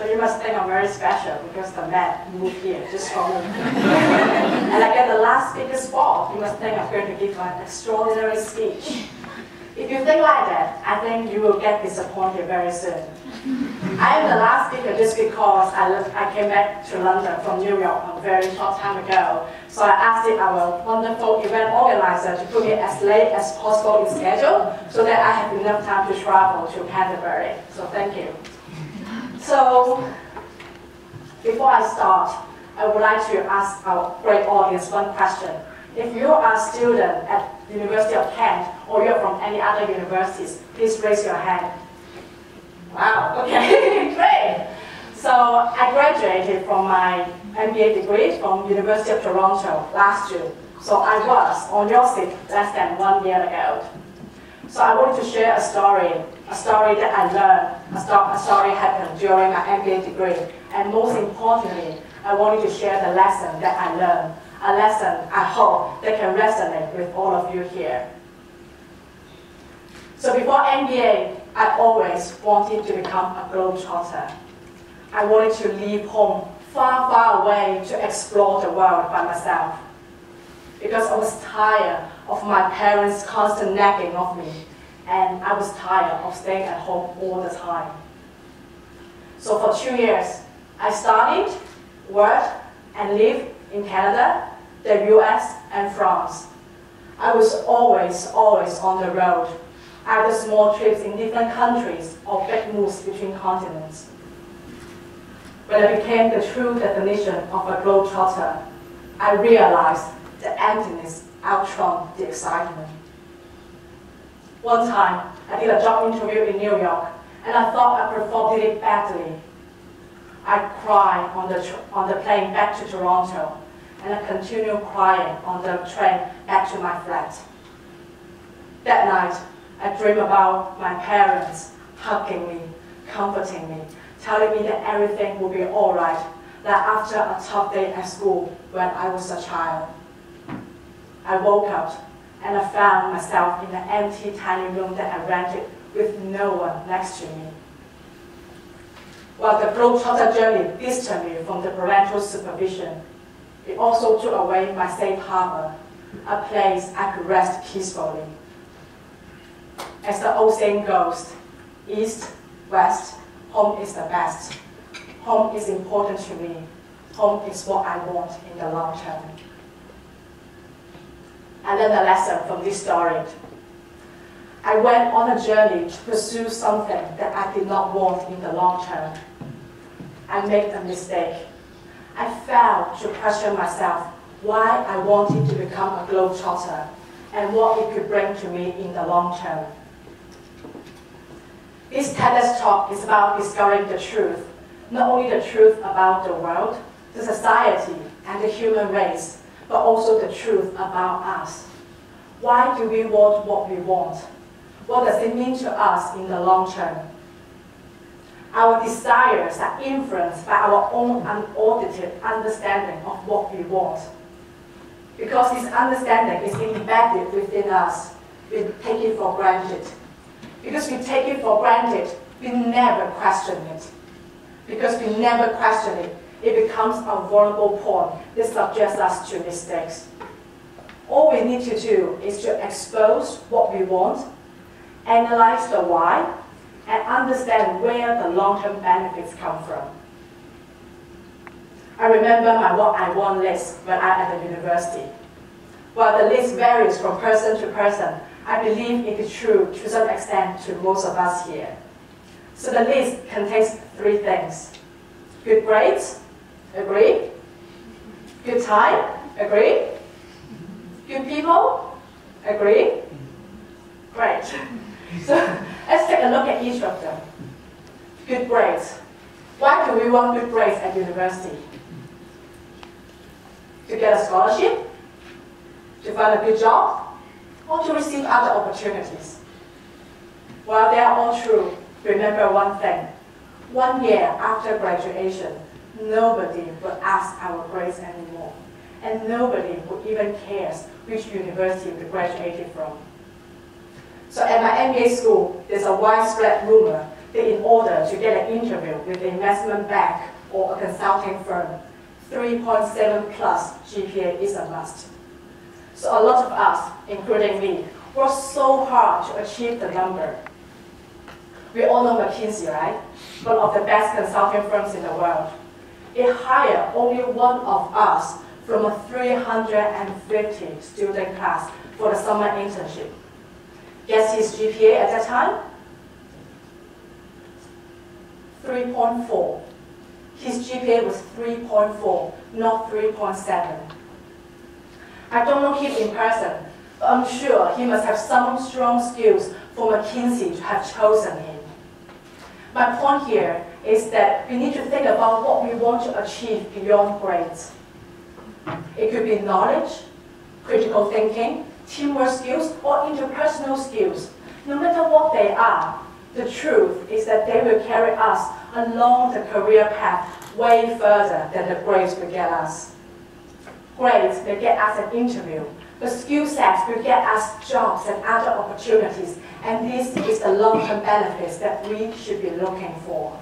So you must think I'm very special because the man moved here just for me. And I get the last speaker spot. You must think I'm going to give an extraordinary speech. If you think like that, I think you will get disappointed very soon. I am the last speaker just because I came back to London from New York a very short time ago. So I asked our wonderful event organizer to put me as late as possible in schedule so that I have enough time to travel to Canterbury. So thank you. So before I start, I would like to ask our great audience one question. If you are a student at the University of Kent or you're from any other universities, please raise your hand. Wow, okay, great. So I graduated from my MBA degree from University of Toronto last June. So I was on your seat less than 1 year ago. So I wanted to share a story that I learned, a story happened during my MBA degree. And most importantly, I wanted to share the lesson that I learned, a lesson I hope that can resonate with all of you here. So before MBA, I always wanted to become a globetrotter. I wanted to leave home far, far away to explore the world by myself. Because I was tired of my parents' constant nagging of me, and I was tired of staying at home all the time. So for 2 years, I studied, worked, and lived in Canada, the US, and France. I was always on the road, either small trips in different countries or big moves between continents. When I became the true definition of a globetrotter, I realized the emptiness outshone the excitement. One time, I did a job interview in New York, and I thought I performed it badly. I cried on the plane back to Toronto, and I continued crying on the train back to my flat. That night, I dreamed about my parents hugging me, comforting me, telling me that everything would be all right, like after a tough day at school when I was a child. I woke up and I found myself in an empty, tiny room that I rented with no one next to me. While the globetrotter journey distanced me from the parental supervision, it also took away my safe harbor, a place I could rest peacefully. As the old saying goes, East, West, home is the best. Home is important to me. Home is what I want in the long term. I learned a lesson from this story. I went on a journey to pursue something that I did not want in the long term. I made a mistake. I failed to question myself why I wanted to become a globetrotter and what it could bring to me in the long term. This TEDx talk is about discovering the truth, not only the truth about the world, the society, and the human race, but also the truth about us. Why do we want what we want? What does it mean to us in the long term? Our desires are influenced by our own unaudited understanding of what we want. Because this understanding is embedded within us, we take it for granted. Because we take it for granted, we never question it. Because we never question it, it becomes a vulnerable point that subjects us to mistakes. All we need to do is to expose what we want, analyze the why, and understand where the long-term benefits come from. I remember my what I want list when I'm at the university. While the list varies from person to person, I believe it is true to some extent to most of us here. So the list contains 3 things. Good grades, agree. Good time, agree. Good people, agree. Great. So let's take a look at each of them. Good grades. Why do we want good grades at university? To get a scholarship? To find a good job? Or to receive other opportunities? While they are all true, remember one thing. 1 year after graduation, nobody will ask our grades anymore. And nobody would even care which university we graduated from. So at my MBA school, there's a widespread rumor that in order to get an interview with an investment bank or a consulting firm, 3.7 plus GPA is a must. So a lot of us, including me, work so hard to achieve the number. We all know McKinsey, right? One of the best consulting firms in the world. It hired only one of us from a 350 student class for the summer internship. Guess his GPA at that time? 3.4. His GPA was 3.4, not 3.7. I don't know him in person, but I'm sure he must have some strong skills for McKinsey to have chosen him. My point here is that we need to think about what we want to achieve beyond grades. It could be knowledge, critical thinking, teamwork skills, or interpersonal skills. No matter what they are, the truth is that they will carry us along the career path way further than the grades will get us. Grades will get us an interview, but skill sets will get us jobs and other opportunities, and this is the long-term benefits that we should be looking for.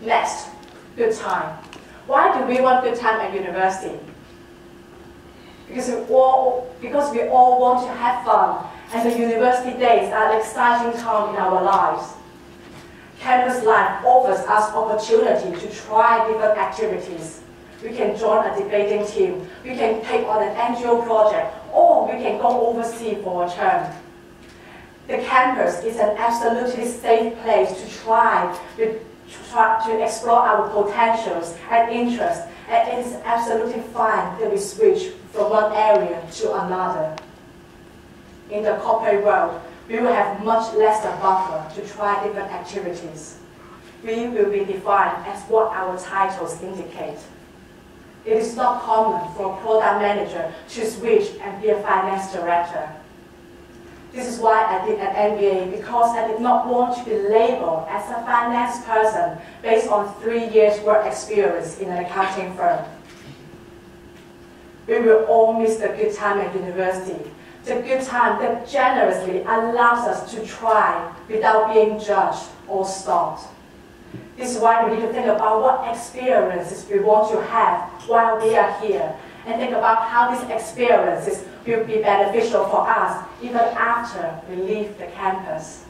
Next, good time. Why do we want good time at university? Because we all want to have fun, and the university days are an exciting time in our lives. Campus life offers us opportunity to try different activities. We can join a debating team, we can take on an NGO project, or we can go overseas for a term. The campus is an absolutely safe place to try to explore our potentials and interests, and it is absolutely fine that we switch from one area to another. In the corporate world, we will have much less buffer to try different activities. We will be defined as what our titles indicate. It is not common for a product manager to switch and be a finance director. This is why I did an MBA, because I did not want to be labeled as a finance person based on 3 years work experience in an accounting firm. We will all miss the good time at university, the good time that generously allows us to try without being judged or stopped. This is why we need to think about what experiences we want to have while we are here, and think about how these experiences will be beneficial for us even after we leave the campus.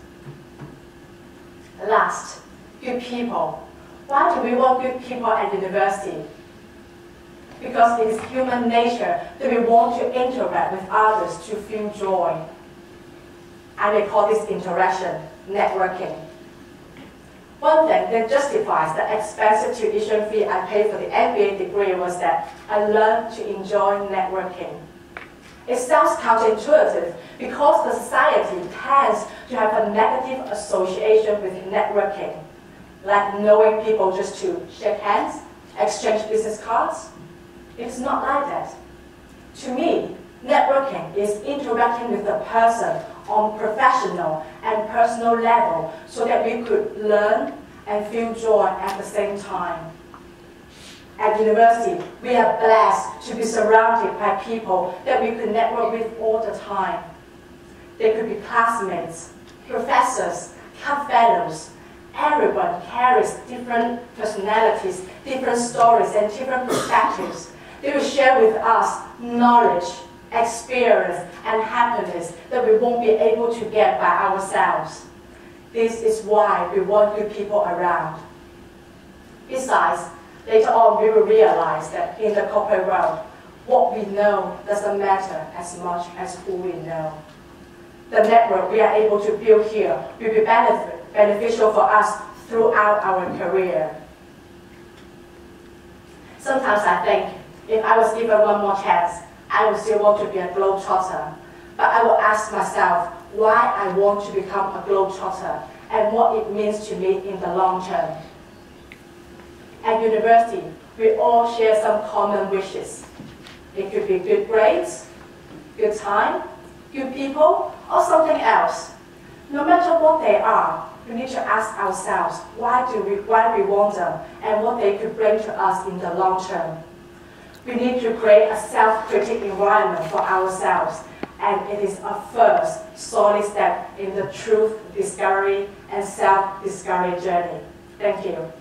Last, good people. Why do we want good people at university? Because it is human nature that we want to interact with others to feel joy. I may call this interaction networking. One thing that justifies the expensive tuition fee I paid for the MBA degree was that I learned to enjoy networking. It sounds counterintuitive because the society tends to have a negative association with networking, like knowing people just to shake hands, exchange business cards. It's not like that. To me, networking is interacting with the person on professional and personal level so that we could learn and feel joy at the same time. At university, we are blessed to be surrounded by people that we could network with all the time. They could be classmates, professors, camp fellows. Everyone carries different personalities, different stories, and different perspectives. They will share with us knowledge, experience, and happiness that we won't be able to get by ourselves. This is why we want good people around. Besides, later on we will realize that in the corporate world, what we know doesn't matter as much as who we know. The network we are able to build here will be beneficial for us throughout our career. Sometimes I think, if I was given one more chance, I would still want to be a globetrotter. But I will ask myself why I want to become a globetrotter and what it means to me in the long term. At university, we all share some common wishes. It could be good grades, good time, good people, or something else. No matter what they are, we need to ask ourselves why we want them and what they could bring to us in the long term. We need to create a self-critic environment for ourselves and it is a first solid step in the truth discovery and self-discovery journey. Thank you.